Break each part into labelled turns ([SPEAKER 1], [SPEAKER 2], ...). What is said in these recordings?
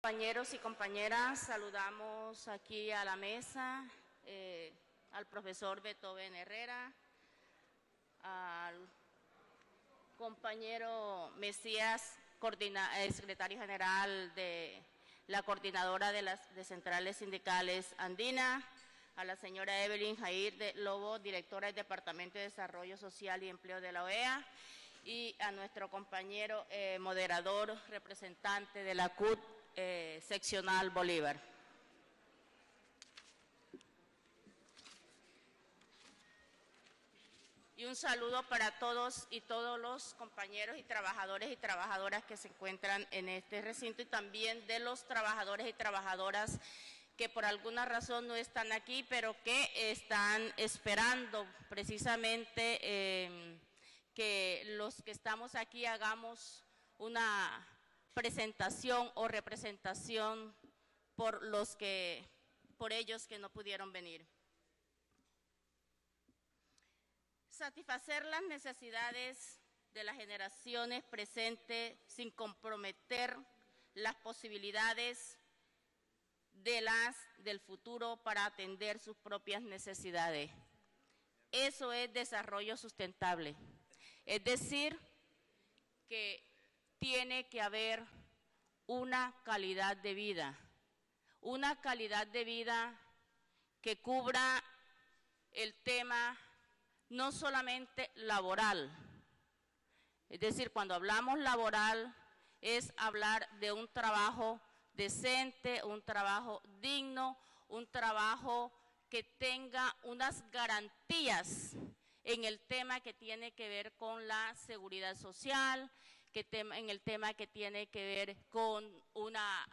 [SPEAKER 1] Compañeros y compañeras, saludamos aquí a la mesa al profesor Beethoven Herrera, al compañero Mesías, secretario general de la coordinadora de centrales sindicales andina, a la señora Evelyn Jair de Lobo, directora del Departamento de Desarrollo Social y Empleo de la OEA, y a nuestro compañero moderador, representante de la CUT seccional Bolívar. Y un saludo para todos y todos los compañeros y trabajadores y trabajadoras que se encuentran en este recinto y también de los trabajadores y trabajadoras que por alguna razón no están aquí, pero que están esperando precisamente que los que estamos aquí hagamos una presentación o representación por ellos que no pudieron venir. Satisfacer las necesidades de las generaciones presentes sin comprometer las posibilidades del futuro para atender sus propias necesidades. Eso es desarrollo sustentable. Es decir, que tiene que haber una calidad de vida que cubra el tema no solamente laboral. Es decir, cuando hablamos laboral es hablar de un trabajo decente, un trabajo digno, un trabajo que tenga unas garantías en el tema que tiene que ver con la seguridad social, en el tema que tiene que ver con una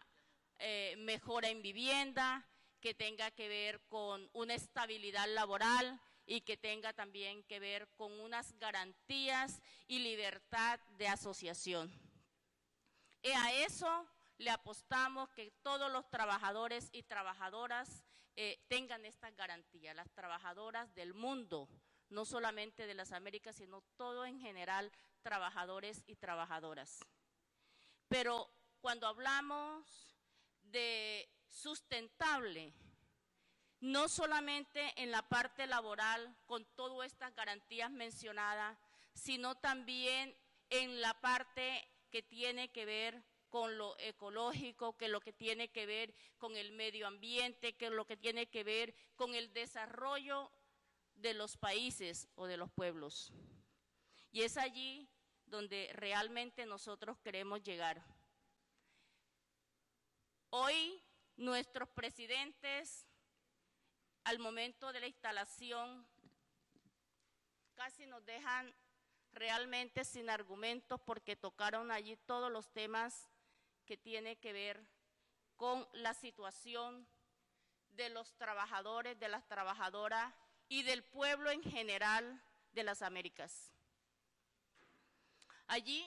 [SPEAKER 1] mejora en vivienda, que tenga que ver con una estabilidad laboral y que tenga también que ver con unas garantías y libertad de asociación. Y a eso le apostamos, que todos los trabajadores y trabajadoras tengan estas garantías, las trabajadoras del mundo, no solamente de las Américas, sino todo en general, trabajadores y trabajadoras. Pero cuando hablamos de sustentable, no solamente en la parte laboral, con todas estas garantías mencionadas, sino también en la parte que tiene que ver con lo ecológico, que lo que tiene que ver con el medio ambiente, que lo que tiene que ver con el desarrollo de los países o de los pueblos. Y es allí donde realmente nosotros queremos llegar. Hoy nuestros presidentes, al momento de la instalación, casi nos dejan realmente sin argumentos, porque tocaron allí todos los temas que tienen que ver con la situación de los trabajadores, de las trabajadoras y del pueblo en general de las Américas. Allí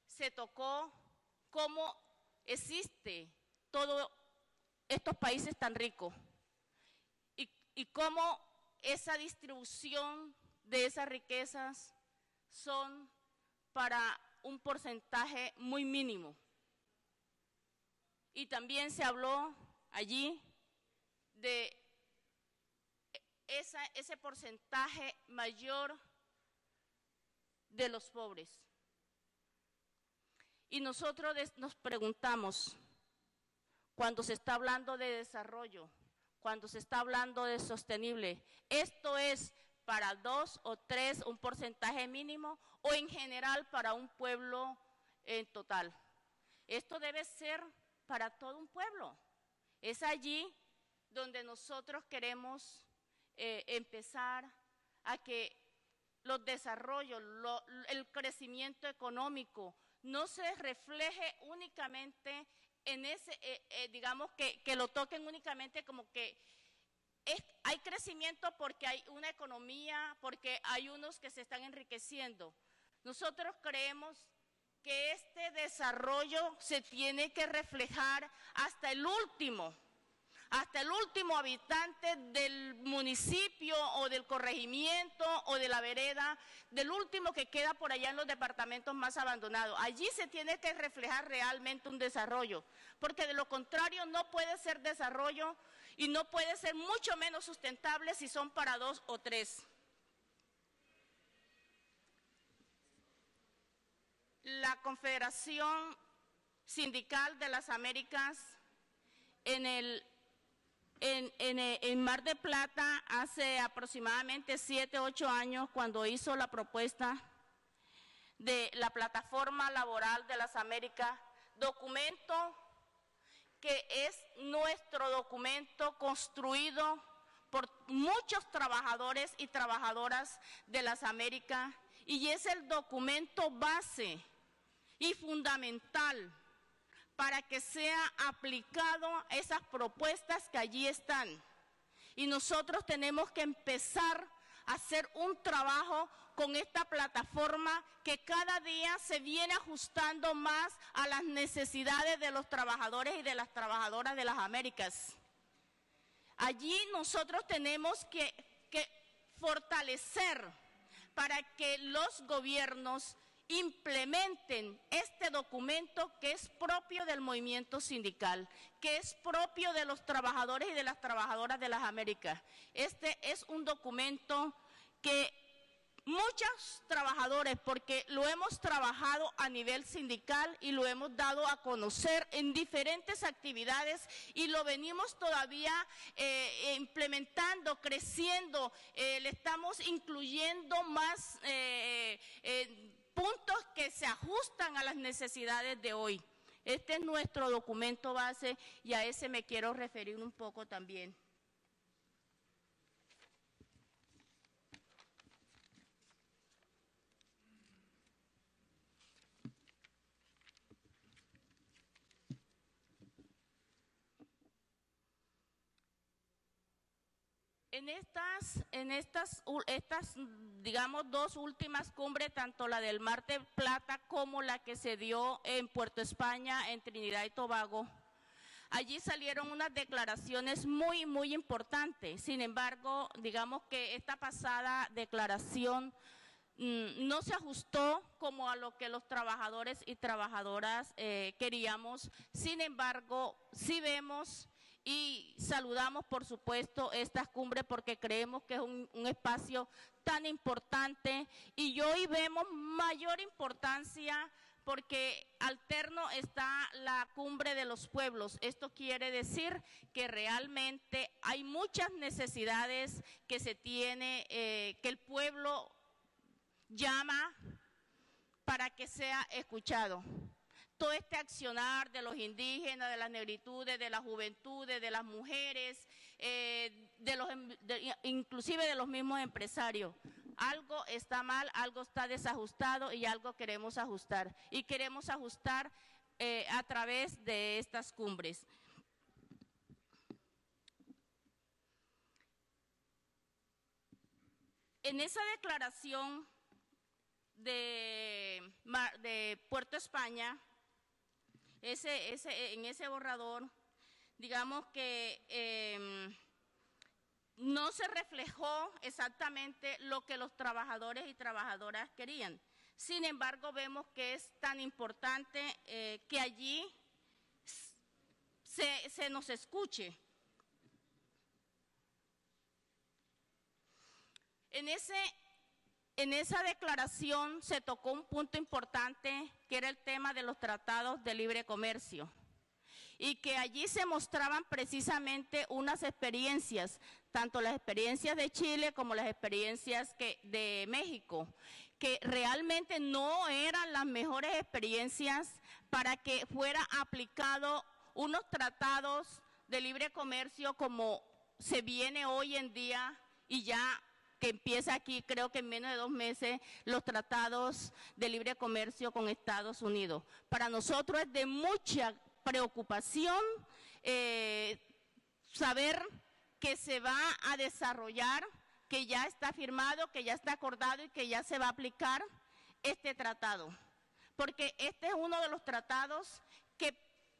[SPEAKER 1] se tocó cómo existe todos estos países tan ricos y cómo esa distribución de esas riquezas son para un porcentaje muy mínimo. Y también se habló allí de ese porcentaje mayor de los pobres. Y nosotros nos preguntamos, cuando se está hablando de desarrollo, cuando se está hablando de sostenible, ¿esto es para 2 o 3, un porcentaje mínimo, o en general para un pueblo en total? Esto debe ser para todo un pueblo. Es allí donde nosotros queremos empezar a que los desarrollos, el crecimiento económico no se refleje únicamente en ese, digamos que lo toquen únicamente como que hay crecimiento porque hay una economía, porque hay unos que se están enriqueciendo. Nosotros creemos que este desarrollo se tiene que reflejar hasta el último, hasta el último habitante del municipio o del corregimiento o de la vereda, del último que queda por allá en los departamentos más abandonados. Allí se tiene que reflejar realmente un desarrollo, porque de lo contrario no puede ser desarrollo y no puede ser mucho menos sustentable si son para 2 o 3. La Confederación Sindical de las Américas en Mar de Plata hace aproximadamente 7 u 8 años, cuando hizo la propuesta de la Plataforma Laboral de las Américas, documento que es nuestro documento construido por muchos trabajadores y trabajadoras de las Américas, y es el documento base y fundamental para que sea aplicado a esas propuestas que allí están. Y nosotros tenemos que empezar a hacer un trabajo con esta plataforma que cada día se viene ajustando más a las necesidades de los trabajadores y de las trabajadoras de las Américas. Allí nosotros tenemos que fortalecer para que los gobiernos implementen este documento que es propio del movimiento sindical, que es propio de los trabajadores y de las trabajadoras de las Américas. Este es un documento que muchos trabajadores, porque lo hemos trabajado a nivel sindical y lo hemos dado a conocer en diferentes actividades y lo venimos todavía implementando, creciendo, le estamos incluyendo más puntos que se ajustan a las necesidades de hoy. Este es nuestro documento base y a ese me quiero referir un poco también. En estas, digamos, 2 últimas cumbres, tanto la del Mar de Plata como la que se dio en Puerto España, en Trinidad y Tobago, allí salieron unas declaraciones muy, muy importantes. Sin embargo, digamos que esta pasada declaración no se ajustó como a lo que los trabajadores y trabajadoras queríamos. Sin embargo, sí vemos y saludamos, por supuesto, estas cumbres porque creemos que es un espacio tan importante y hoy vemos mayor importancia porque alterno está la cumbre de los pueblos. Esto quiere decir que realmente hay muchas necesidades que se tiene, que el pueblo llama para que sea escuchado. Todo este accionar de los indígenas, de las negritudes, de las juventudes, de las mujeres, inclusive de los mismos empresarios. Algo está mal, algo está desajustado y algo queremos ajustar. Y queremos ajustar a través de estas cumbres. En esa declaración de Puerto España, en ese borrador, digamos que no se reflejó exactamente lo que los trabajadores y trabajadoras querían. Sin embargo, vemos que es tan importante que allí se nos escuche. En esa declaración se tocó un punto importante que era el tema de los tratados de libre comercio y que allí se mostraban precisamente unas experiencias, tanto las experiencias de Chile como las experiencias de México, que realmente no eran las mejores experiencias para que fuera aplicado unos tratados de libre comercio como se viene hoy en día y ya que empieza aquí, creo que en menos de 2 meses, los tratados de libre comercio con Estados Unidos. Para nosotros es de mucha preocupación saber que se va a desarrollar, que ya está firmado, que ya está acordado y que ya se va a aplicar este tratado. Porque este es uno de los tratados que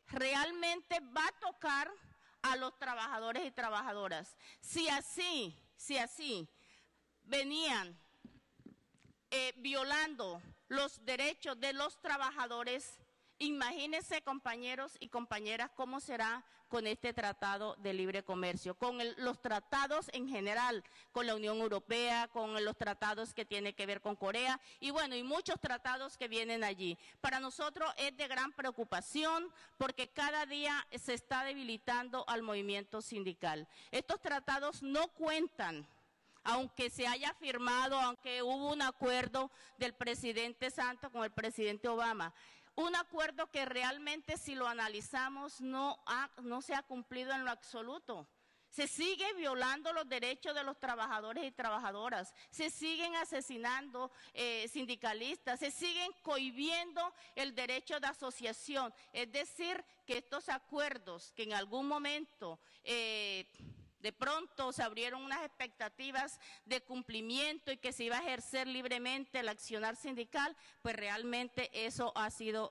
[SPEAKER 1] realmente va a tocar a los trabajadores y trabajadoras. Si así venían violando los derechos de los trabajadores, imagínense, compañeros y compañeras, cómo será con este tratado de libre comercio, con los tratados en general, con la Unión Europea, con los tratados que tienen que ver con Corea y bueno, y muchos tratados que vienen allí. Para nosotros es de gran preocupación porque cada día se está debilitando al movimiento sindical. Estos tratados no cuentan, aunque se haya firmado, aunque hubo un acuerdo del presidente Santos con el presidente Obama, un acuerdo que realmente, si lo analizamos, no se ha cumplido en lo absoluto. Se sigue violando los derechos de los trabajadores y trabajadoras, se siguen asesinando sindicalistas, se siguen cohibiendo el derecho de asociación. Es decir, que estos acuerdos que en algún momento de pronto se abrieron unas expectativas de cumplimiento y que se iba a ejercer libremente el accionar sindical, pues realmente eso ha sido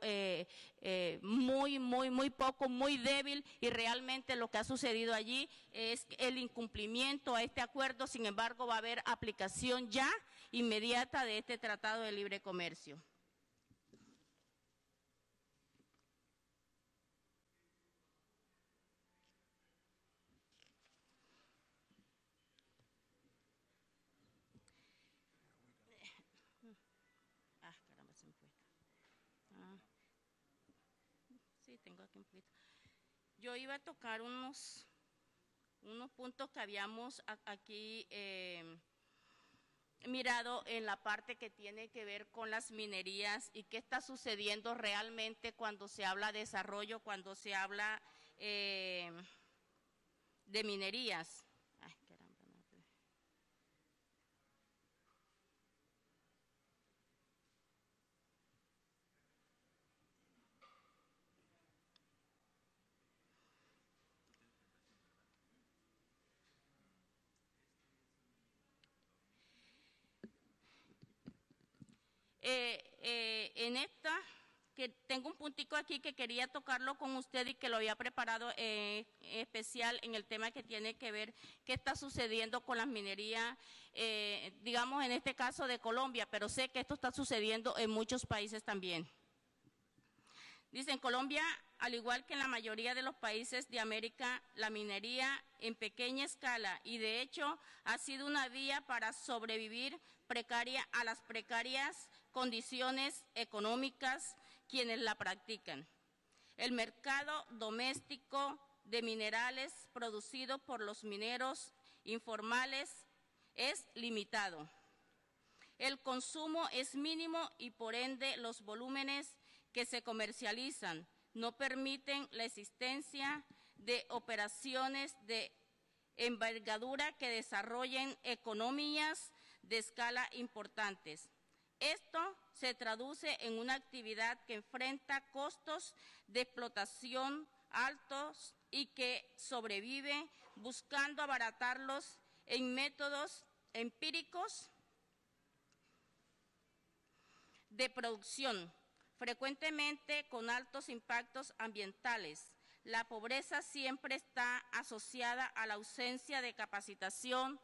[SPEAKER 1] muy poco, muy débil y realmente lo que ha sucedido allí es el incumplimiento a este acuerdo. Sin embargo, va a haber aplicación ya inmediata de este Tratado de Libre Comercio. Caramba, se me fue. Sí, tengo aquí un poquito. Yo iba a tocar unos puntos que habíamos aquí mirado en la parte que tiene que ver con las minerías y qué está sucediendo realmente cuando se habla de desarrollo, cuando se habla de minerías. Ay, caramba, no. En esta, que tengo un puntico aquí que quería tocarlo con usted y que lo había preparado especial en el tema que tiene que ver qué está sucediendo con las minerías, digamos en este caso de Colombia, pero sé que esto está sucediendo en muchos países también. Dice, en Colombia, al igual que en la mayoría de los países de América, la minería en pequeña escala y de hecho ha sido una vía para sobrevivir precaria a las precarias condiciones económicas quienes la practican. El mercado doméstico de minerales producido por los mineros informales es limitado. El consumo es mínimo y por ende los volúmenes que se comercializan no permiten la existencia de operaciones de envergadura que desarrollen economías de escala importantes. Esto se traduce en una actividad que enfrenta costos de explotación altos y que sobrevive buscando abaratarlos en métodos empíricos de producción, frecuentemente con altos impactos ambientales. La pobreza siempre está asociada a la ausencia de capacitación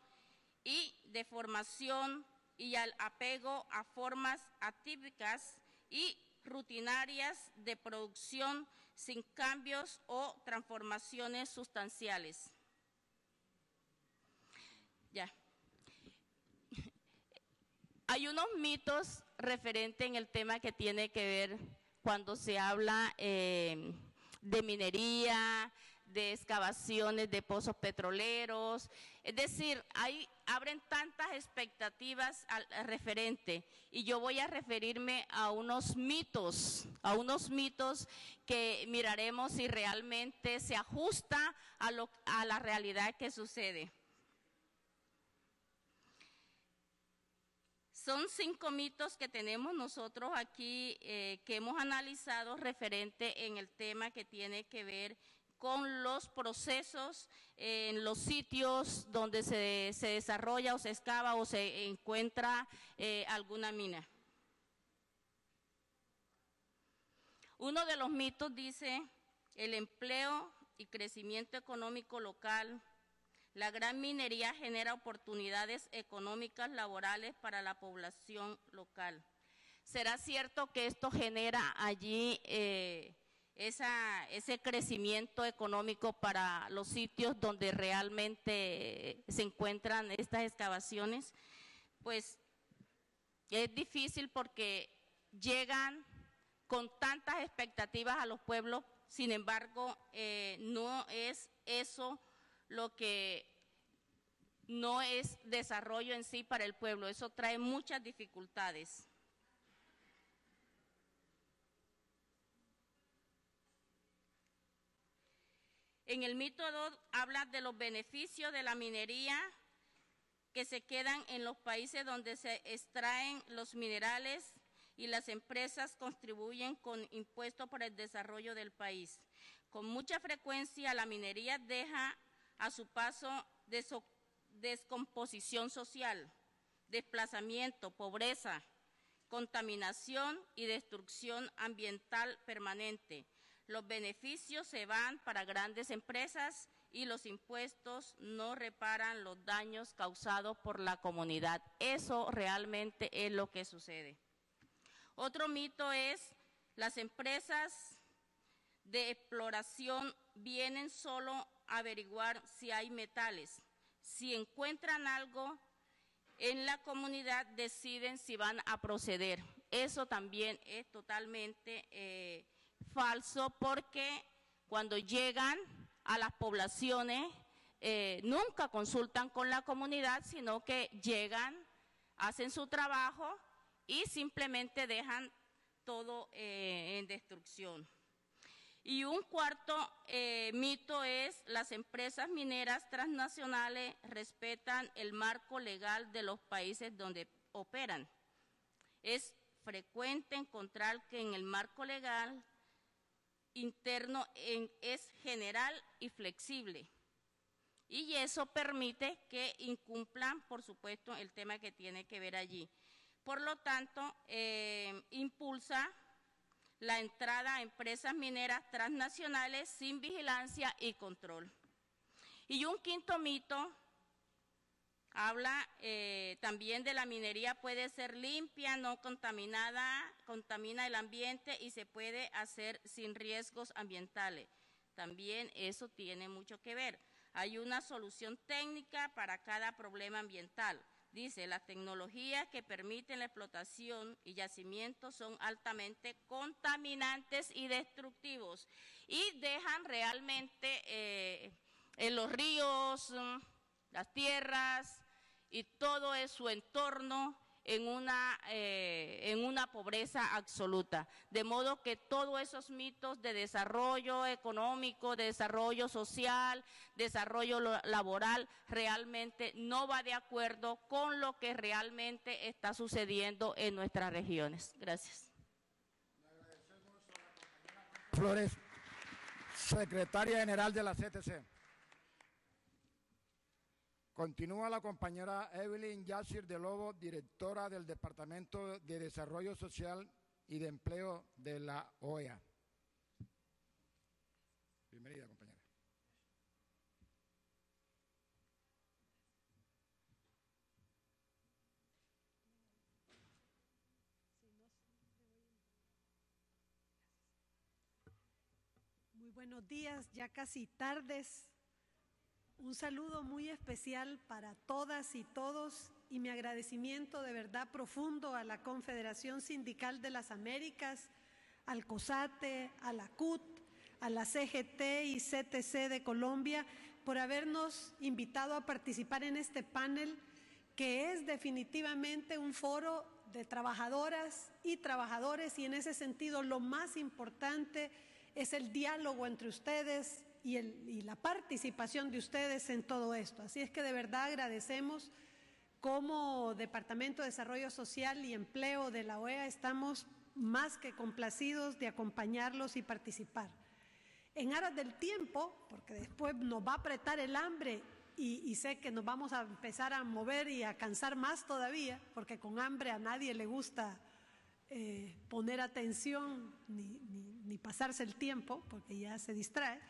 [SPEAKER 1] y de formación y al apego a formas atípicas y rutinarias de producción sin cambios o transformaciones sustanciales. Ya. Hay unos mitos referentes en el tema que tiene que ver cuando se habla de minería, de excavaciones de pozos petroleros, es decir, abren tantas expectativas al referente y yo voy a referirme a unos mitos que miraremos si realmente se ajusta a la realidad que sucede. Son 5 mitos que tenemos nosotros aquí, que hemos analizado referente en el tema que tiene que ver con los procesos en los sitios donde se desarrolla o se excava o se encuentra alguna mina. Uno de los mitos dice, el empleo y crecimiento económico local. La gran minería genera oportunidades económicas laborales para la población local. ¿Será cierto que esto genera allí ese crecimiento económico para los sitios donde realmente se encuentran estas excavaciones? Pues es difícil porque llegan con tantas expectativas a los pueblos, sin embargo, no es eso lo que no es desarrollo en sí para el pueblo, eso trae muchas dificultades. En el mito 2 habla de los beneficios de la minería que se quedan en los países donde se extraen los minerales y las empresas contribuyen con impuestos para el desarrollo del país. Con mucha frecuencia la minería deja a su paso descomposición social, desplazamiento, pobreza, contaminación y destrucción ambiental permanente. Los beneficios se van para grandes empresas y los impuestos no reparan los daños causados por la comunidad. Eso realmente es lo que sucede. Otro mito es las empresas de exploración vienen solo a averiguar si hay metales. Si encuentran algo en la comunidad, deciden si van a proceder. Eso también es totalmente falso porque cuando llegan a las poblaciones nunca consultan con la comunidad, sino que llegan, hacen su trabajo y simplemente dejan todo en destrucción. Y un cuarto mito es las empresas mineras transnacionales respetan el marco legal de los países donde operan. Es frecuente encontrar que en el marco legal interno es general y flexible. Y eso permite que incumplan, por supuesto, el tema que tiene que ver allí. Por lo tanto, impulsa la entrada a empresas mineras transnacionales sin vigilancia y control. Y un quinto mito habla también de la minería puede ser limpia, no contaminada, contamina el ambiente y se puede hacer sin riesgos ambientales. También eso tiene mucho que ver. Hay una solución técnica para cada problema ambiental. Dice, las tecnologías que permiten la explotación y yacimientos son altamente contaminantes y destructivos y dejan realmente en los ríos, las tierras y todo su entorno en una pobreza absoluta. De modo que todos esos mitos de desarrollo económico, de desarrollo social, desarrollo laboral, realmente no va de acuerdo con lo que realmente está sucediendo en nuestras regiones. Gracias.
[SPEAKER 2] Le agradecemos a la compañera Flores, secretaria general de la CTC. Continúa la compañera Evelyn Yacir de Lobo, directora del Departamento de Desarrollo Social y de Empleo de la OEA. Bienvenida, compañera.
[SPEAKER 3] Muy buenos días, ya casi tardes. Un saludo muy especial para todas y todos y mi agradecimiento de verdad profundo a la Confederación Sindical de las Américas, al COSATE, a la CUT, a la CGT y CTC de Colombia por habernos invitado a participar en este panel que es definitivamente un foro de trabajadoras y trabajadores y en ese sentido lo más importante es el diálogo entre ustedes y la participación de ustedes en todo esto. Así es que de verdad agradecemos como Departamento de Desarrollo Social y Empleo de la OEA, estamos más que complacidos de acompañarlos y participar. En aras del tiempo, porque después nos va a apretar el hambre y sé que nos vamos a empezar a mover y a cansar más todavía, porque con hambre a nadie le gusta poner atención ni pasarse el tiempo, porque ya se distrae.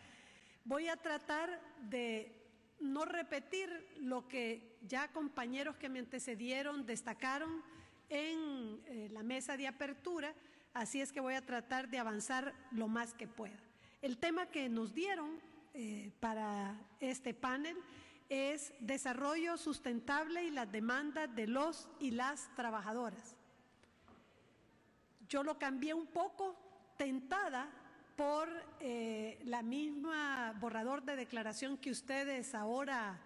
[SPEAKER 3] Voy a tratar de no repetir lo que ya compañeros que me antecedieron destacaron en la mesa de apertura, así es que voy a tratar de avanzar lo más que pueda. El tema que nos dieron para este panel es desarrollo sustentable y las demandas de los y las trabajadoras. Yo lo cambié un poco, tentada por la misma borrador de declaración que ustedes ahora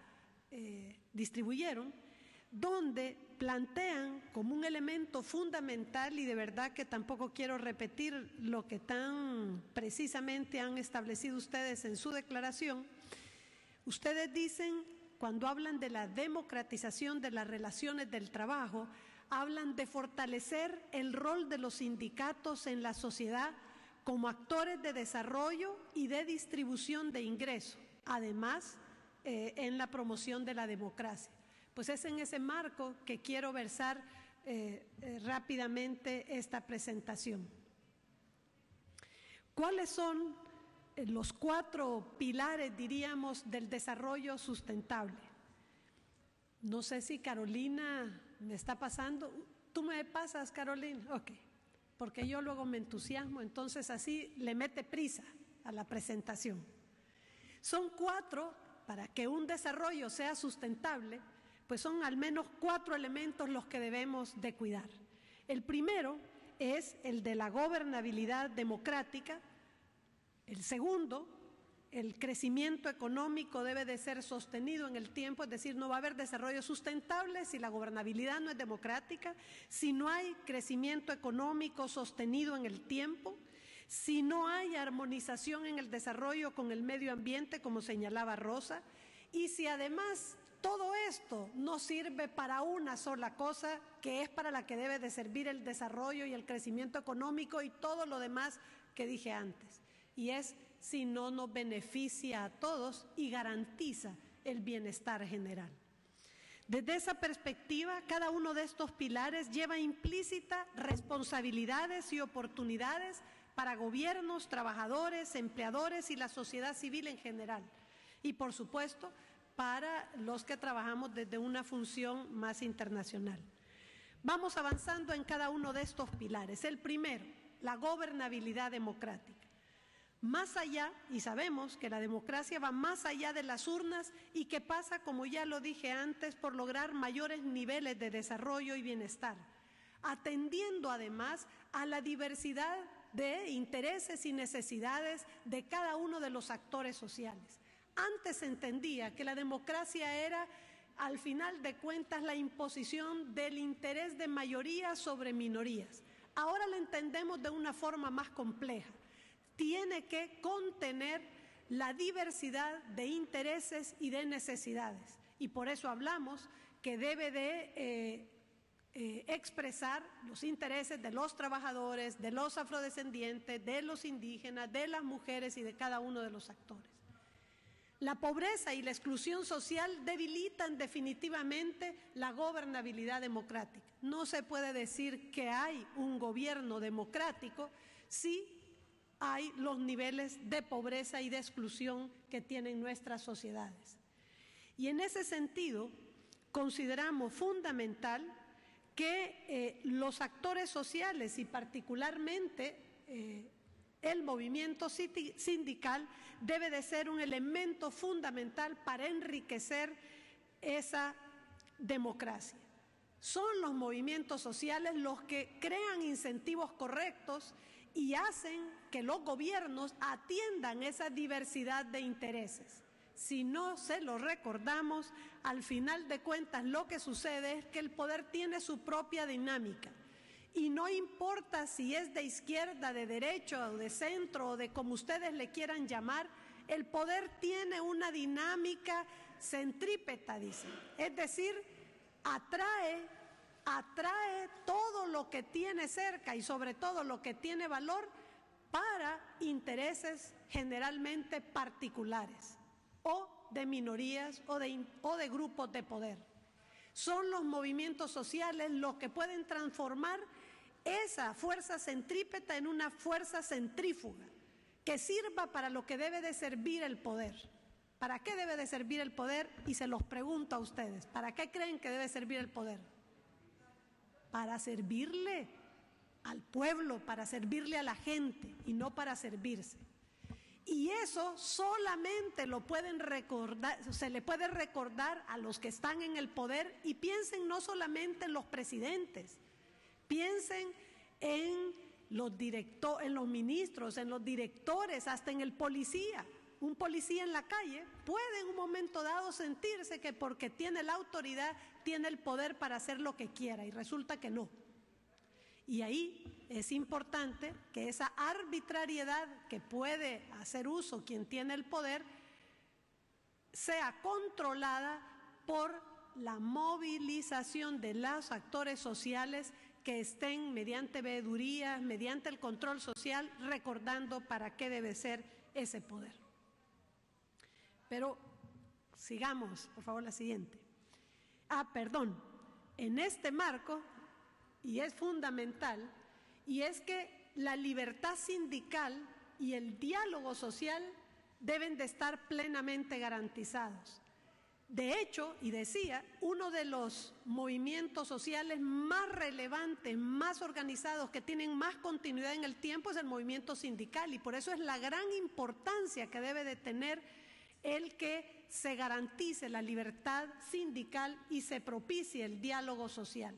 [SPEAKER 3] distribuyeron, donde plantean como un elemento fundamental, y de verdad que tampoco quiero repetir lo que tan precisamente han establecido ustedes en su declaración. Ustedes dicen, cuando hablan de la democratización de las relaciones del trabajo, hablan de fortalecer el rol de los sindicatos en la sociedad como actores de desarrollo y de distribución de ingresos, además en la promoción de la democracia. Pues es en ese marco que quiero versar rápidamente esta presentación. ¿Cuáles son los 4 pilares, diríamos, del desarrollo sustentable? No sé si Carolina me está pasando. ¿Tú me pasas, Carolina? Ok. Porque yo luego me entusiasmo, entonces así le mete prisa a la presentación. Son 4, para que un desarrollo sea sustentable, pues son al menos 4 elementos los que debemos de cuidar. El primero es el de la gobernabilidad democrática. El segundo, el crecimiento económico debe de ser sostenido en el tiempo, es decir, no va a haber desarrollo sustentable si la gobernabilidad no es democrática, si no hay crecimiento económico sostenido en el tiempo, si no hay armonización en el desarrollo con el medio ambiente, como señalaba Rosa, y si además todo esto no sirve para una sola cosa, que es para la que debe de servir el desarrollo y el crecimiento económico y todo lo demás que dije antes, y es si no nos beneficia a todos y garantiza el bienestar general. Desde esa perspectiva, cada uno de estos pilares lleva implícita responsabilidades y oportunidades para gobiernos, trabajadores, empleadores y la sociedad civil en general. Y por supuesto, para los que trabajamos desde una función más internacional. Vamos avanzando en cada uno de estos pilares. El primero, la gobernabilidad democrática. Más allá, y sabemos que la democracia va más allá de las urnas y que pasa, como ya lo dije antes, por lograr mayores niveles de desarrollo y bienestar, atendiendo además a la diversidad de intereses y necesidades de cada uno de los actores sociales. Antes se entendía que la democracia era, al final de cuentas, la imposición del interés de mayorías sobre minorías. Ahora la entendemos de una forma más compleja. Tiene que contener la diversidad de intereses y de necesidades. Y por eso hablamos que debe de expresar los intereses de los trabajadores, de los afrodescendientes, de los indígenas, de las mujeres y de cada uno de los actores. La pobreza y la exclusión social debilitan definitivamente la gobernabilidad democrática. No se puede decir que hay un gobierno democrático si hay los niveles de pobreza y de exclusión que tienen nuestras sociedades. Y en ese sentido, consideramos fundamental que los actores sociales y particularmente el movimiento sindical debe de ser un elemento fundamental para enriquecer esa democracia. Son los movimientos sociales los que crean incentivos correctos y hacen que los gobiernos atiendan esa diversidad de intereses. Si no se lo recordamos, al final de cuentas lo que sucede es que el poder tiene su propia dinámica. Y no importa si es de izquierda, de derecha o de centro o de como ustedes le quieran llamar, el poder tiene una dinámica centrípeta, dicen. Es decir, atrae todo lo que tiene cerca y sobre todo lo que tiene valor para intereses generalmente particulares o de minorías o de grupos de poder. Son los movimientos sociales los que pueden transformar esa fuerza centrípeta en una fuerza centrífuga que sirva para lo que debe de servir el poder. ¿Para qué debe de servir el poder? Y se los pregunto a ustedes, ¿para qué creen que debe servir el poder? Para servirle al pueblo, para servirle a la gente y no para servirse. Y eso solamente lo pueden recordar, se le puede recordar a los que están en el poder, y piensen no solamente en los presidentes, piensen en los ministros, en los directores, hasta en el policía. Un policía en la calle puede en un momento dado sentirse que porque tiene la autoridad, tiene el poder para hacer lo que quiera, y resulta que no. Y ahí es importante que esa arbitrariedad que puede hacer uso quien tiene el poder sea controlada por la movilización de los actores sociales que estén mediante veedurías, mediante el control social, recordando para qué debe ser ese poder. Pero sigamos, por favor, la siguiente. En este marco, y es fundamental, y es que la libertad sindical y el diálogo social deben de estar plenamente garantizados. De hecho, y decía, uno de los movimientos sociales más relevantes, más organizados, que tienen más continuidad en el tiempo es el movimiento sindical, y por eso es la gran importancia que debe de tener el que se garantice la libertad sindical y se propicie el diálogo social.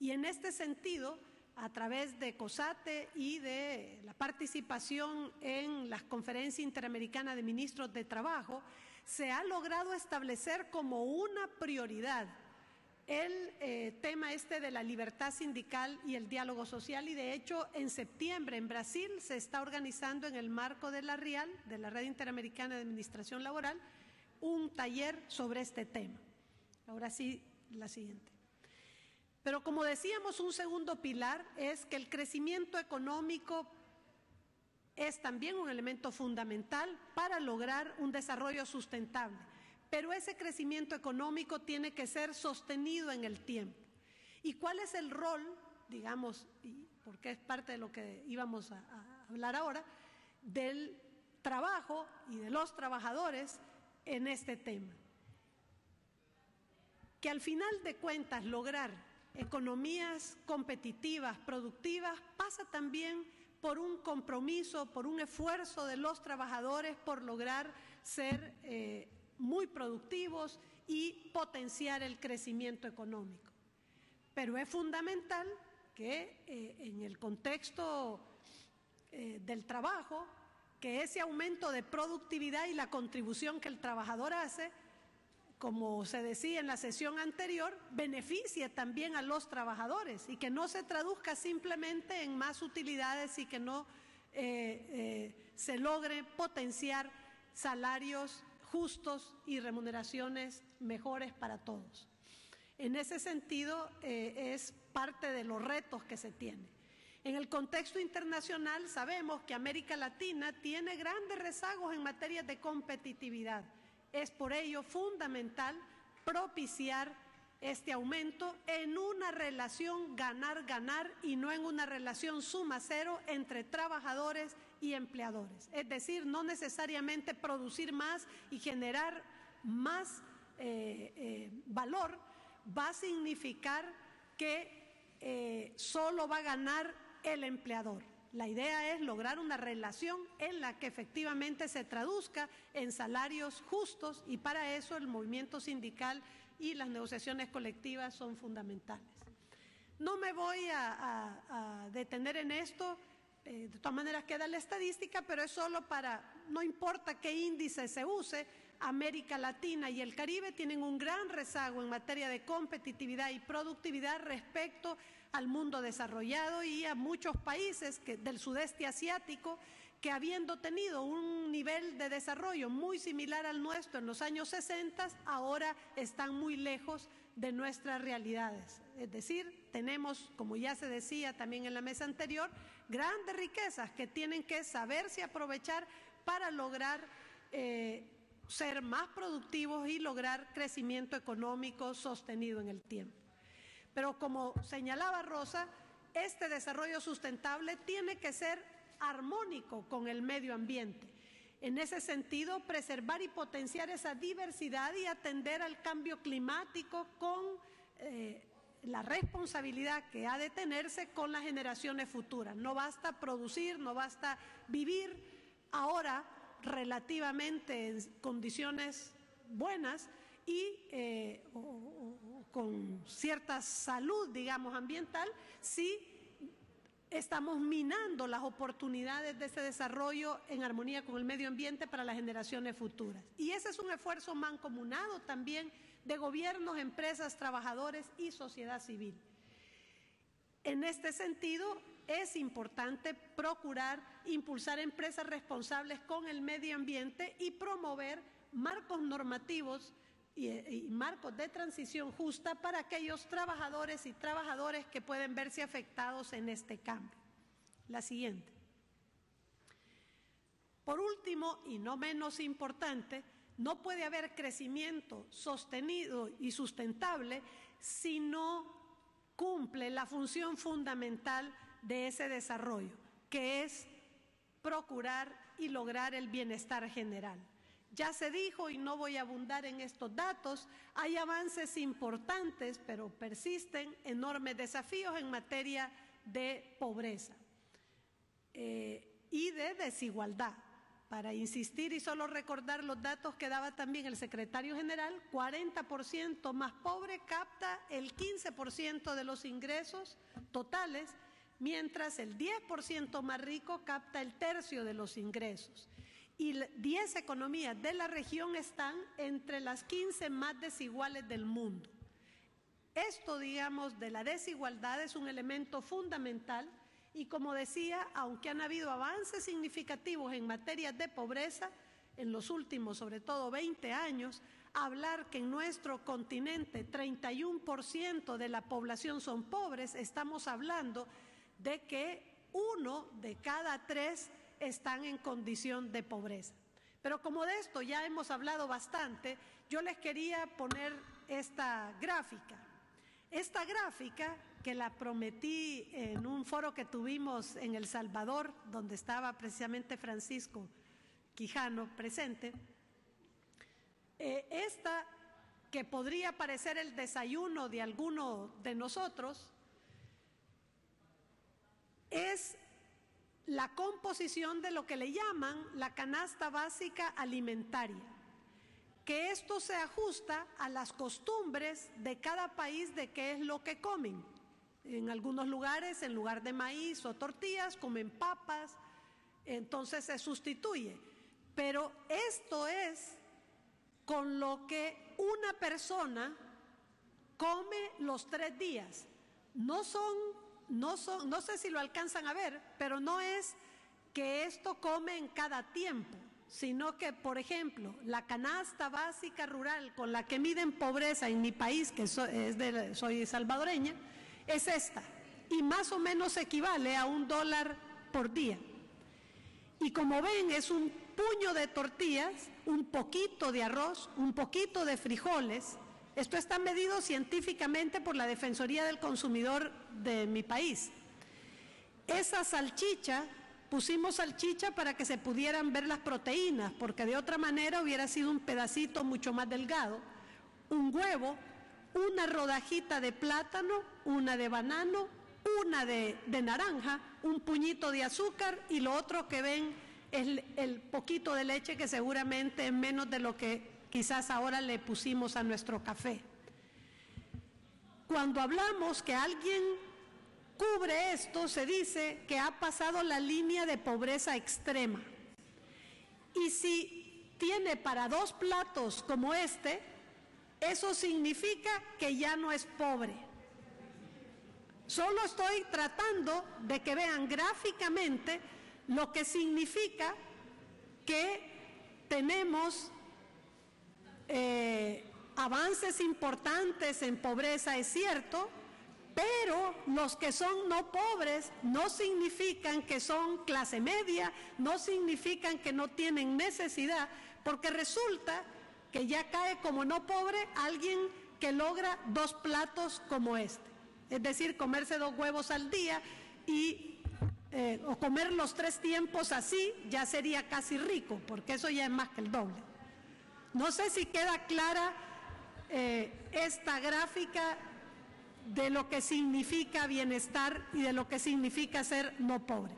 [SPEAKER 3] Y en este sentido, a través de COSATE y de la participación en la Conferencia Interamericana de Ministros de Trabajo, se ha logrado establecer como una prioridad el tema de la libertad sindical y el diálogo social, y de hecho en septiembre en Brasil se está organizando en el marco de la RIAL, de la Red Interamericana de Administración Laboral, un taller sobre este tema. Ahora sí, la siguiente. Pero como decíamos, un segundo pilar es que el crecimiento económico es también un elemento fundamental para lograr un desarrollo sustentable. Pero ese crecimiento económico tiene que ser sostenido en el tiempo. ¿Y cuál es el rol, digamos, y porque es parte de lo que íbamos a hablar ahora, del trabajo y de los trabajadores en este tema? Que al final de cuentas lograr economías competitivas, productivas, pasa también por un compromiso, por un esfuerzo de los trabajadores por lograr ser muy productivos y potenciar el crecimiento económico. Pero es fundamental que en el contexto del trabajo, que ese aumento de productividad y la contribución que el trabajador hace, como se decía en la sesión anterior, beneficie también a los trabajadores y que no se traduzca simplemente en más utilidades y que no se logre potenciar salarios justos y remuneraciones mejores para todos. En ese sentido, es parte de los retos que se tienen. En el contexto internacional sabemos que América Latina tiene grandes rezagos en materia de competitividad. Es por ello fundamental propiciar este aumento en una relación ganar-ganar y no en una relación suma cero entre trabajadores y empleadores. Es decir, no necesariamente producir más y generar más valor va a significar que solo va a ganar el empleador. La idea es lograr una relación en la que efectivamente se traduzca en salarios justos, y para eso el movimiento sindical y las negociaciones colectivas son fundamentales. No me voy a detener en esto, de todas maneras queda la estadística, pero es solo para, no importa qué índice se use, América Latina y el Caribe tienen un gran rezago en materia de competitividad y productividad respecto al mundo desarrollado y a muchos países del sudeste asiático que, habiendo tenido un nivel de desarrollo muy similar al nuestro en los años 60, ahora están muy lejos de nuestras realidades. Es decir, tenemos, como ya se decía también en la mesa anterior, grandes riquezas que tienen que saberse aprovechar para lograr ser más productivos y lograr crecimiento económico sostenido en el tiempo. Pero como señalaba Rosa, este desarrollo sustentable tiene que ser armónico con el medio ambiente. En ese sentido, preservar y potenciar esa diversidad y atender al cambio climático con la responsabilidad que ha de tenerse con las generaciones futuras. No basta producir, no basta vivir ahora relativamente en condiciones buenas y con cierta salud, digamos, ambiental, si estamos minando las oportunidades de ese desarrollo en armonía con el medio ambiente para las generaciones futuras. Y ese es un esfuerzo mancomunado también de gobiernos, empresas, trabajadores y sociedad civil. En este sentido, es importante procurar impulsar empresas responsables con el medio ambiente y promover marcos normativos y marcos de transición justa para aquellos trabajadores y trabajadoras que pueden verse afectados en este cambio. La siguiente. Por último, y no menos importante, no puede haber crecimiento sostenido y sustentable si no cumple la función fundamental de ese desarrollo, que es procurar y lograr el bienestar general. Ya se dijo, y no voy a abundar en estos datos, hay avances importantes, pero persisten enormes desafíos en materia de pobreza y de desigualdad. Para insistir y solo recordar los datos que daba también el secretario general, 40% más pobre capta el 15% de los ingresos totales, mientras el 10% más rico capta el tercio de los ingresos. Y 10 economías de la región están entre las 15 más desiguales del mundo. Esto, digamos, de la desigualdad es un elemento fundamental y, como decía, aunque han habido avances significativos en materia de pobreza en los últimos, sobre todo 20 años, hablar que en nuestro continente 31% de la población son pobres, estamos hablando de que 1 de cada 3 están en condición de pobreza. Pero como de esto ya hemos hablado bastante, yo les quería poner esta gráfica. Esta gráfica, que la prometí en un foro que tuvimos en El Salvador, donde estaba precisamente Francisco Quijano presente, esta, que podría parecer el desayuno de alguno de nosotros, es la composición de lo que le llaman la canasta básica alimentaria, que esto se ajusta a las costumbres de cada país de qué es lo que comen. En algunos lugares, en lugar de maíz o tortillas, comen papas, entonces se sustituye. Pero esto es con lo que una persona come los 3 días. No sé si lo alcanzan a ver, pero no es que esto come en cada tiempo, sino que, por ejemplo, la canasta básica rural con la que miden pobreza en mi país, que soy salvadoreña, es esta, y más o menos equivale a $1 por día. Y como ven, es un puño de tortillas, un poquito de arroz, un poquito de frijoles. Esto está medido científicamente por la Defensoría del Consumidor de mi país. Esa salchicha, pusimos salchicha para que se pudieran ver las proteínas, porque de otra manera hubiera sido un pedacito mucho más delgado. Un huevo, una rodajita de plátano, una de banano, una de naranja, un puñito de azúcar y lo otro que ven es el poquito de leche que seguramente es menos de lo que quizás ahora le pusimos a nuestro café. Cuando hablamos que alguien cubre esto, se dice que ha pasado la línea de pobreza extrema. Y si tiene para 2 platos como este, eso significa que ya no es pobre. Solo estoy tratando de que vean gráficamente lo que significa que tenemos avances importantes en pobreza, es cierto, pero los que son no pobres no significan que son clase media, no significan que no tienen necesidad, porque resulta que ya cae como no pobre alguien que logra 2 platos como este, es decir, comerse 2 huevos al día y o comer los 3 tiempos así, ya sería casi rico, porque eso ya es más que el doble. No sé si queda clara esta gráfica de lo que significa bienestar y de lo que significa ser no pobre.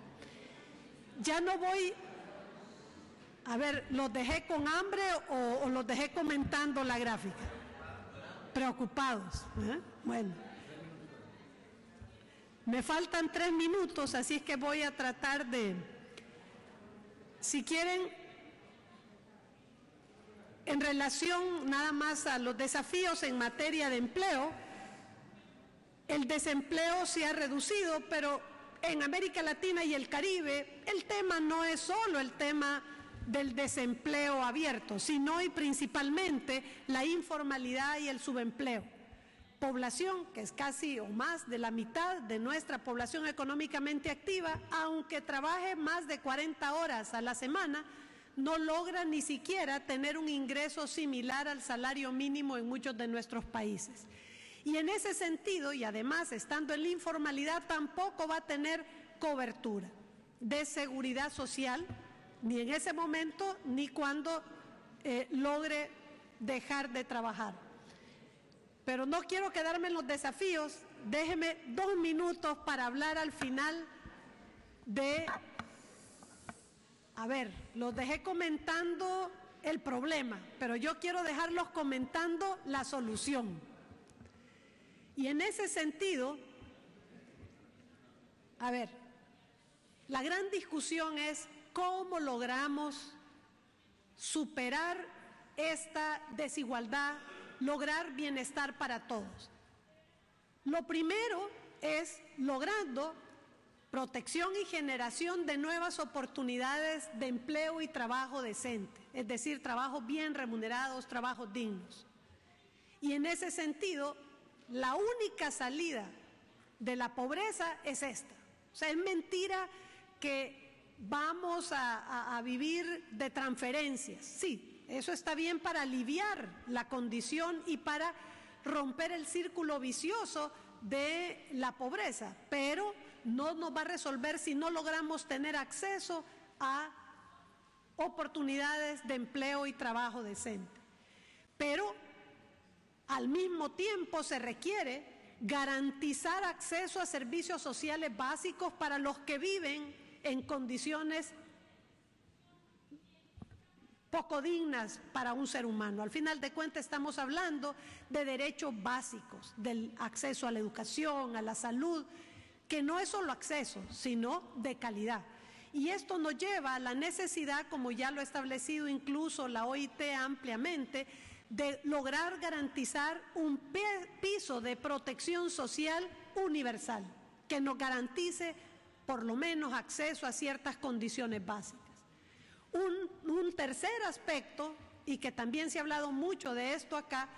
[SPEAKER 3] Ya no voy, a ver, ¿los dejé con hambre o los dejé comentando la gráfica? Preocupados, ¿eh? Bueno. Me faltan 3 minutos, así es que voy a tratar de, si quieren, en relación nada más a los desafíos en materia de empleo, el desempleo se ha reducido, pero en América Latina y el Caribe el tema no es solo el tema del desempleo abierto, sino y principalmente la informalidad y el subempleo. Población que es casi o más de la mitad de nuestra población económicamente activa, aunque trabaje más de 40 horas a la semana, no logra ni siquiera tener un ingreso similar al salario mínimo en muchos de nuestros países. Y en ese sentido, y además estando en la informalidad, tampoco va a tener cobertura de seguridad social, ni en ese momento, ni cuando logre dejar de trabajar. Pero no quiero quedarme en los desafíos, déjeme 2 minutos para hablar al final de, a ver, los dejé comentando el problema, pero yo quiero dejarlos comentando la solución. Y en ese sentido, a ver, la gran discusión es cómo logramos superar esta desigualdad, lograr bienestar para todos. Lo primero es logrando protección y generación de nuevas oportunidades de empleo y trabajo decente, es decir, trabajos bien remunerados, trabajos dignos. Y en ese sentido, la única salida de la pobreza es esta. O sea, es mentira que vamos a vivir de transferencias. Sí, eso está bien para aliviar la condición y para romper el círculo vicioso de la pobreza, pero no nos va a resolver si no logramos tener acceso a oportunidades de empleo y trabajo decente. Pero al mismo tiempo se requiere garantizar acceso a servicios sociales básicos para los que viven en condiciones poco dignas para un ser humano. Al final de cuentas estamos hablando de derechos básicos, del acceso a la educación, a la salud, que no es solo acceso, sino de calidad. Y esto nos lleva a la necesidad, como ya lo ha establecido incluso la OIT ampliamente, de lograr garantizar un piso de protección social universal, que nos garantice por lo menos acceso a ciertas condiciones básicas. Un tercer aspecto, y que también se ha hablado mucho de esto acá,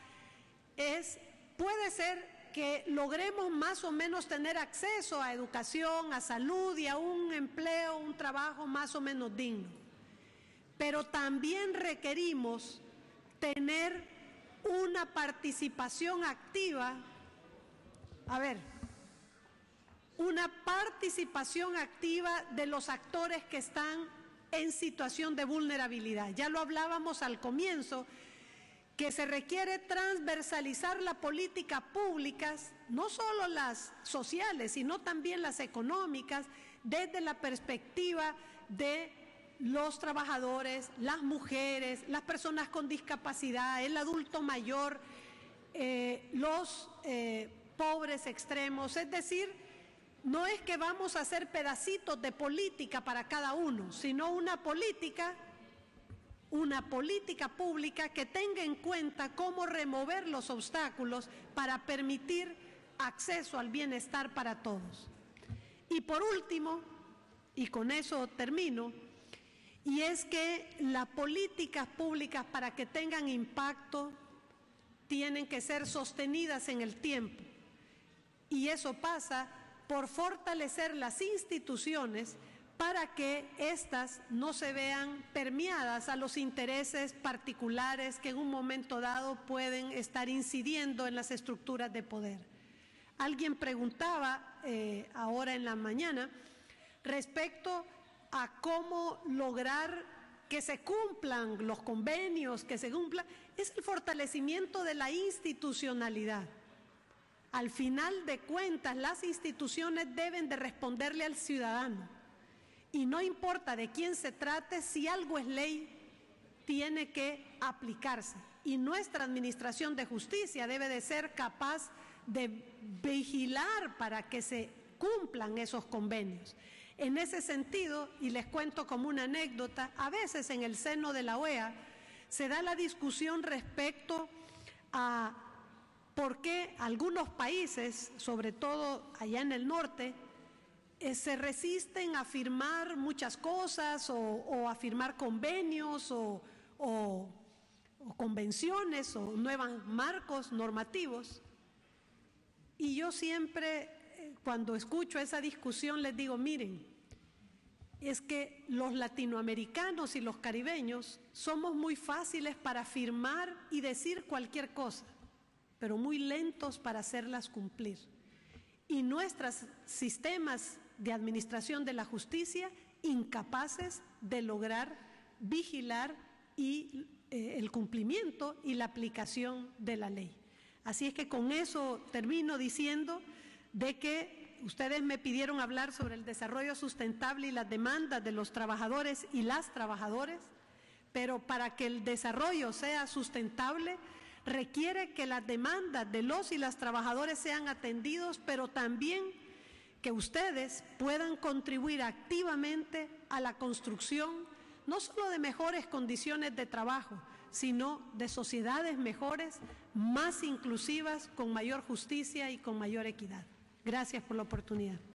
[SPEAKER 3] puede ser que logremos más o menos tener acceso a educación, a salud y a un empleo, un trabajo más o menos digno. Pero también requerimos tener una participación activa, una participación activa de los actores que están en situación de vulnerabilidad. Ya lo hablábamos al comienzo, que se requiere transversalizar las políticas públicas, no solo las sociales, sino también las económicas, desde la perspectiva de los trabajadores, las mujeres, las personas con discapacidad, el adulto mayor, los pobres extremos. Es decir, no es que vamos a hacer pedacitos de política para cada uno, sino una política pública que tenga en cuenta cómo remover los obstáculos para permitir acceso al bienestar para todos. Y por último, y con eso termino, y es que las políticas públicas, para que tengan impacto, tienen que ser sostenidas en el tiempo. Y eso pasa por fortalecer las instituciones para que éstas no se vean permeadas a los intereses particulares que en un momento dado pueden estar incidiendo en las estructuras de poder. Alguien preguntaba ahora en la mañana respecto a cómo lograr que se cumplan los convenios, que se cumplan, es el fortalecimiento de la institucionalidad. Al final de cuentas, las instituciones deben de responderle al ciudadano. Y no importa de quién se trate, si algo es ley, tiene que aplicarse. Y nuestra administración de justicia debe de ser capaz de vigilar para que se cumplan esos convenios. En ese sentido, y les cuento como una anécdota, a veces en el seno de la OEA se da la discusión respecto a por qué algunos países, sobre todo allá en el norte, se resisten a firmar muchas cosas o a firmar convenios o convenciones o nuevos marcos normativos. Y yo siempre, cuando escucho esa discusión, les digo, miren, es que los latinoamericanos y los caribeños somos muy fáciles para firmar y decir cualquier cosa, pero muy lentos para hacerlas cumplir. Y nuestros sistemas de administración de la justicia incapaces de lograr vigilar el cumplimiento y la aplicación de la ley. Así es que con eso termino diciendo de que ustedes me pidieron hablar sobre el desarrollo sustentable y las demandas de los trabajadores y las trabajadoras, pero para que el desarrollo sea sustentable requiere que las demandas de los y las trabajadoras sean atendidos, pero también que ustedes puedan contribuir activamente a la construcción no solo de mejores condiciones de trabajo, sino de sociedades mejores, más inclusivas, con mayor justicia y con mayor equidad. Gracias por la oportunidad.